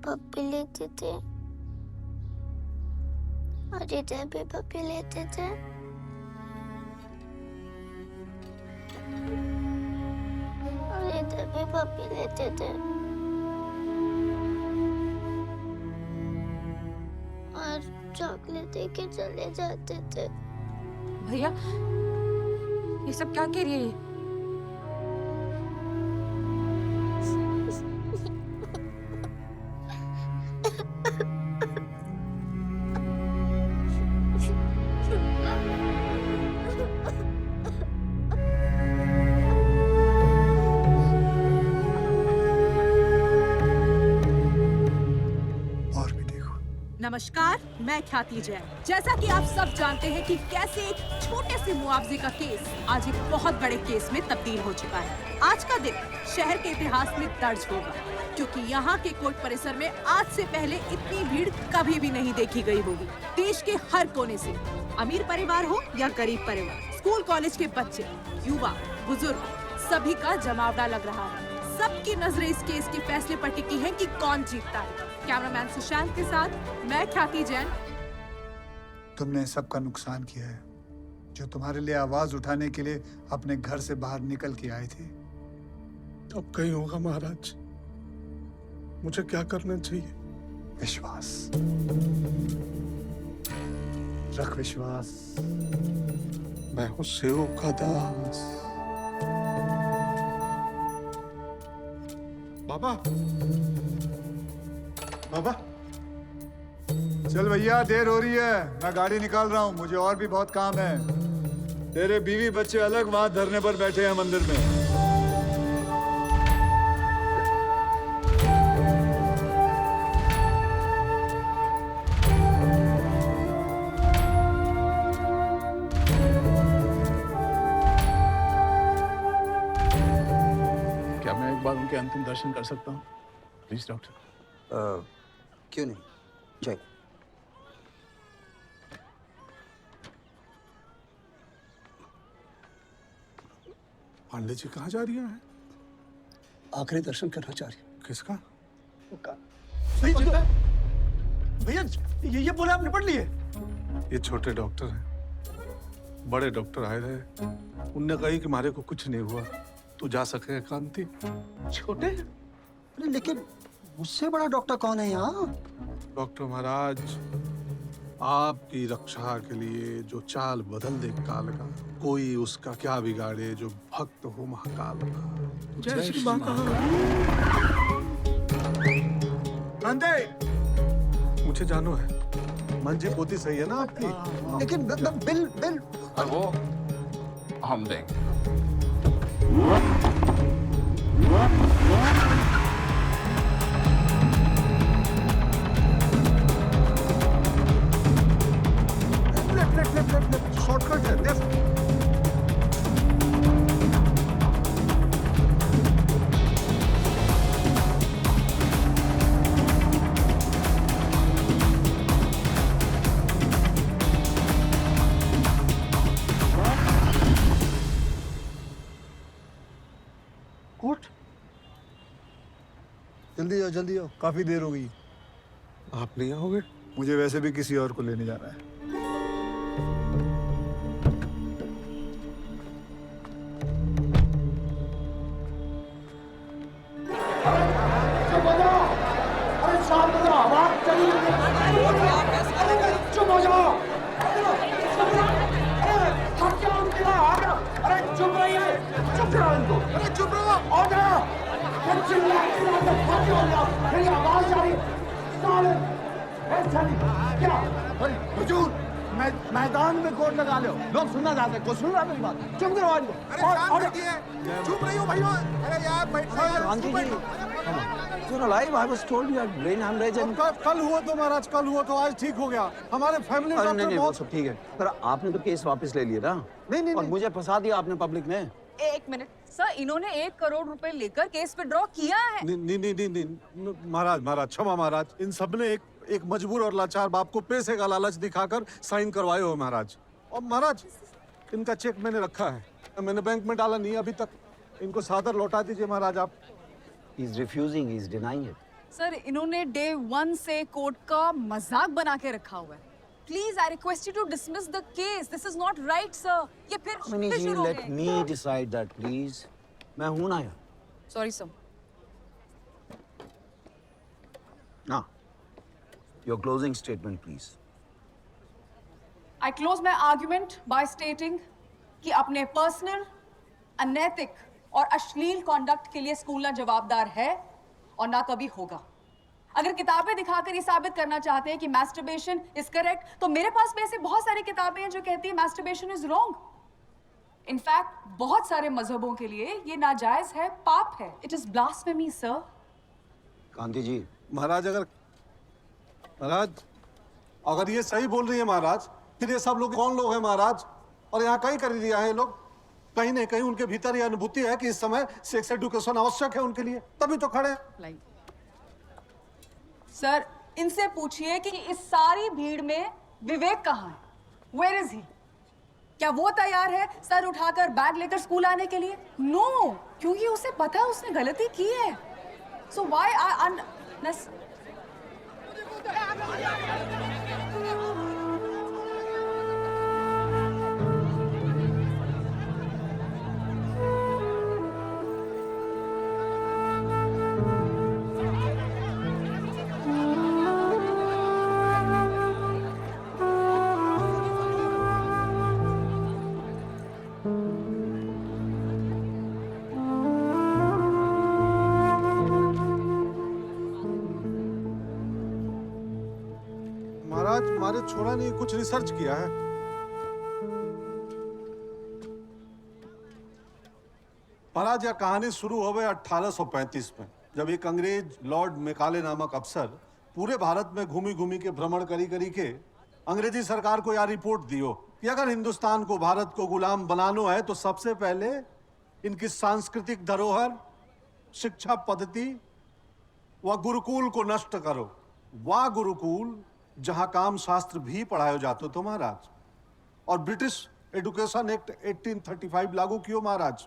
पप्पी लेते थे और इधर भी पप्पी लेते थे। और इधर भी पप्पी लेते थे और चॉकलेट देके चले जाते थे। भैया ये सब क्या कह रही है ये? नमस्कार, मैं ख्याति जैन। जैसा कि आप सब जानते हैं कि कैसे एक छोटे से मुआवजे का केस आज एक बहुत बड़े केस में तब्दील हो चुका है। आज का दिन शहर के इतिहास में दर्ज होगा, क्योंकि यहाँ के कोर्ट परिसर में आज से पहले इतनी भीड़ कभी भी नहीं देखी गई होगी। देश के हर कोने से, अमीर परिवार हो या गरीब परिवार, स्कूल कॉलेज के बच्चे, युवा, बुजुर्ग, सभी का जमावड़ा लग रहा है। सबकी नजरें इस केस के फैसले पर टिकी हैं कि कौन जीतता है। कैमरामैन सुशांत के साथ मैं ख्याति जैन। तुमने सबका नुकसान किया है, जो तुम्हारे लिए आवाज उठाने के लिए अपने घर से बाहर निकल के आए थे। अब कहीं होगा महाराज, मुझे क्या करना चाहिए? विश्वास रख, विश्वास। मैं हूँ सेव का दास। बाबा, बाबा, चल भैया, देर हो रही है, मैं गाड़ी निकाल रहा हूँ, मुझे और भी बहुत काम है। तेरे बीवी बच्चे अलग वहां धरने पर बैठे हैं मंदिर में। क्या मैं एक बार उनके अंतिम दर्शन कर सकता हूँ प्लीज डॉक्टर? क्यों नहीं, जय। पांडे जी कहाँ जा रही हैं? आखिरी दर्शन करना चाह रही हूँ। किसका? भैया ये बोले आप निपट लिए? ये छोटे डॉक्टर हैं, बड़े डॉक्टर आए रहे, उनने कही कि हमारे को कुछ नहीं हुआ, तू जा सके कांति। छोटे? अरे लेकिन मुझसे बड़ा डॉक्टर कौन है यहाँ? डॉक्टर महाराज, आपकी रक्षा के लिए जो चाल बदल दे काल का, कोई उसका क्या बिगाड़े जो भक्त हो महाकाल का। जय श्री माता। मुझे जानो है, मन जी पोती सही है ना आपकी? लेकिन बिल बिल और वो हम देंगे। शॉर्टकट है, लेफ्ट। कोर्ट? जल्दी आओ, जल्दी आओ, काफी देर हो गई। आप नहीं आओगे? मुझे वैसे भी किसी और को लेने जाना है। चुप हो जाओ। अरे चुप रहिए, चुप कराओ इनको। अरे चुप रहो, ऑर्डर। मेरी आवाज आ रही है। क्या हुजूर, मैदान में कोर्ट लगा लो, लोग सुनना चाहते हैं। कोई सुन रहा है मेरी बात? चुप करो इनको। चुप रही हो भाइयों। अरे यार बैठो। Alive, I was told you had brain hemorrhage and... कल हुआ तो महाराज, कल हुआ तो आज ठीक हो गया। हमारे फैमिली नहीं डॉक्टर नहीं, वो बहुत... सब ठीक है, पर आपने तो केस वापस ले लिया ना? नहीं, और मुझे फंसा दिया आपने पब्लिक में। एक मिनट सर, इन्होंने 1 करोड़ रुपए लेकर केस विड्रॉ किया है। नहीं, महाराज क्षमा महाराज, इन सब ने एक मजबूर और लाचार बाप को पैसे का लालच दिखाकर साइन करवाए हो महाराज। और महाराज, इनका चेक मैंने रखा है, मैंने बैंक में डाला नहीं अभी तक। इनको सादर लौटा दीजिए महाराज आप। He's refusing, he's denying it. Sir इन्होंने डे 1 से कोर्ट का मजाक बना के रखा हुआ है। Please I request you to dismiss the case. This is not right sir. ये फिर मिनी जी, शुरू हो let गए। me decide that, please. मैं हूं ना यार। Sorry sir. Now, your closing statement, please. I close my argument by stating कि अपने पर्सनल, अनैतिक और अश्लील कॉन्डक्ट के लिए स्कूल ना जवाबदार है और ना कभी होगा। अगर किताबें दिखाकर ये साबित करना चाहते हैं कि मैस्टरबेशन इज करेक्ट, तो मेरे पास में ऐसी बहुत सारी किताबें हैं जो कहती है मैस्टरबेशन इज रॉन्ग। इनफैक्ट बहुत सारे मजहबों के लिए ये नाजायज है, पाप है। It is blasphemy sir. Kanti ji, Maharaj अगर ये सही बोल रही है महाराज, फिर ये सब लोग कौन लोग हैं महाराज? और यहाँ कहीं कर दिया है ये लोग? कहीं न कहीं उनके भीतर ये अनुभूति है कि इस समय सेक्स एजुकेशन आवश्यक है उनके लिए, तभी तो खड़े हैं। सर इनसे पूछिए कि इस सारी भीड़ में विवेक कहाँ है? Where is he? क्या वो तैयार है सर उठाकर बैग लेकर स्कूल आने के लिए? नो, क्योंकि उसे पता है उसने गलती की है। So why महाराज हमारे छोरा ने कुछ रिसर्च किया है। महाराज यह कहानी शुरू हो गई 1835 में, जब एक अंग्रेज लॉर्ड मेकाले नामक अफसर पूरे भारत में घूमी घूमी के भ्रमण करी के अंग्रेजी सरकार को यह रिपोर्ट दियो कि अगर हिंदुस्तान को भारत को गुलाम बनाना है तो सबसे पहले इनकी सांस्कृतिक धरोहर, शिक्षा पद्धति व गुरुकुल को नष्ट करो। वह गुरुकुल जहां काम शास्त्र भी पढ़ाया जाता तो महाराज, और ब्रिटिश एजुकेशन एक्ट 1835 लागू कियो महाराज।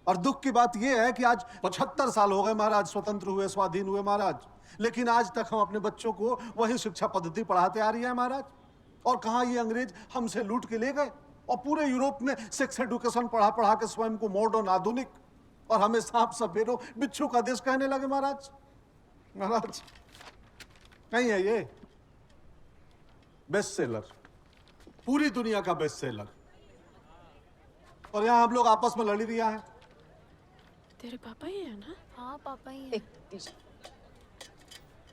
और दुख की बात यह है कि आज 75 साल हो गए महाराज स्वतंत्र हुए, स्वाधीन हुए महाराज, लेकिन आज तक हम अपने बच्चों को वही शिक्षा पद्धति पढ़ाते आ रही है महाराज। और कहां ये अंग्रेज हमसे लूट के ले गए और पूरे यूरोप में सेक्स एजुकेशन पढ़ा के स्वयं को मॉडर्न, आधुनिक और हमें सांप सपेरो बिच्छू का देश कहने लगे महाराज। महाराज कहीं है ये बेस्ट सेलर, पूरी दुनिया का बेस्ट सेलर, और यहां हम लोग आपस में लड़ी रिया है। तेरे पापा ही है ना? हाँ पापा ही है।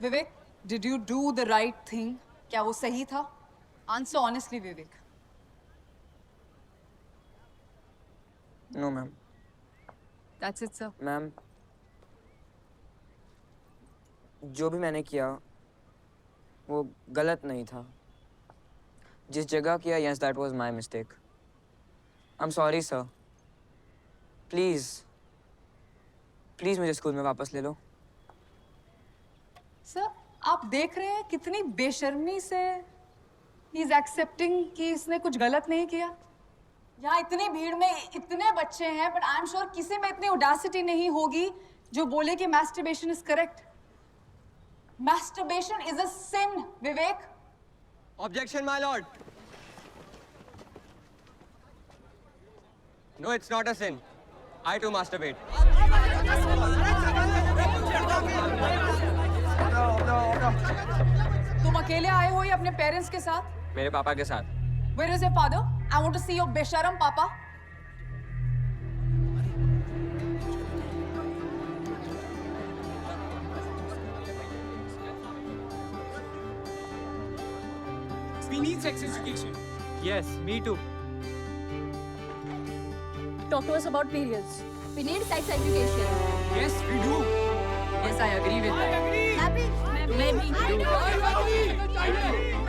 Vivek, did you do the right thing? क्या वो सही था? Answer honestly Vivek. No ma'am. That's it sir. Ma'am, जो भी मैंने किया वो गलत नहीं था। जिस जगह किया, yes that was my mistake. I am sorry sir. Please please मुझे स्कूल में वापस ले लो। सर आप देख रहे हैं कितनी बेशर्मी से ही इज एक्सेप्टिंग कि इसने कुछ गलत नहीं किया। यहाँ इतनी भीड़ में इतने बच्चे हैं, बट आई एम श्योर किसी में इतनी ऑडेसिटी नहीं होगी जो बोले कि masturbation is correct. Masturbation is a sin Vivek. Objection my lord. No, it's not a sin. I too masturbate. तुम अकेले आए हो या अपने पेरेंट्स के साथ? मेरे पापा के साथ। Where is your father? I want to see your besharam papa. We need sex education. Yes, me too. Talk to us about periods. We need sex education. Yes, we do. Yes, I agree with that. Happy? मैं भी। I agree.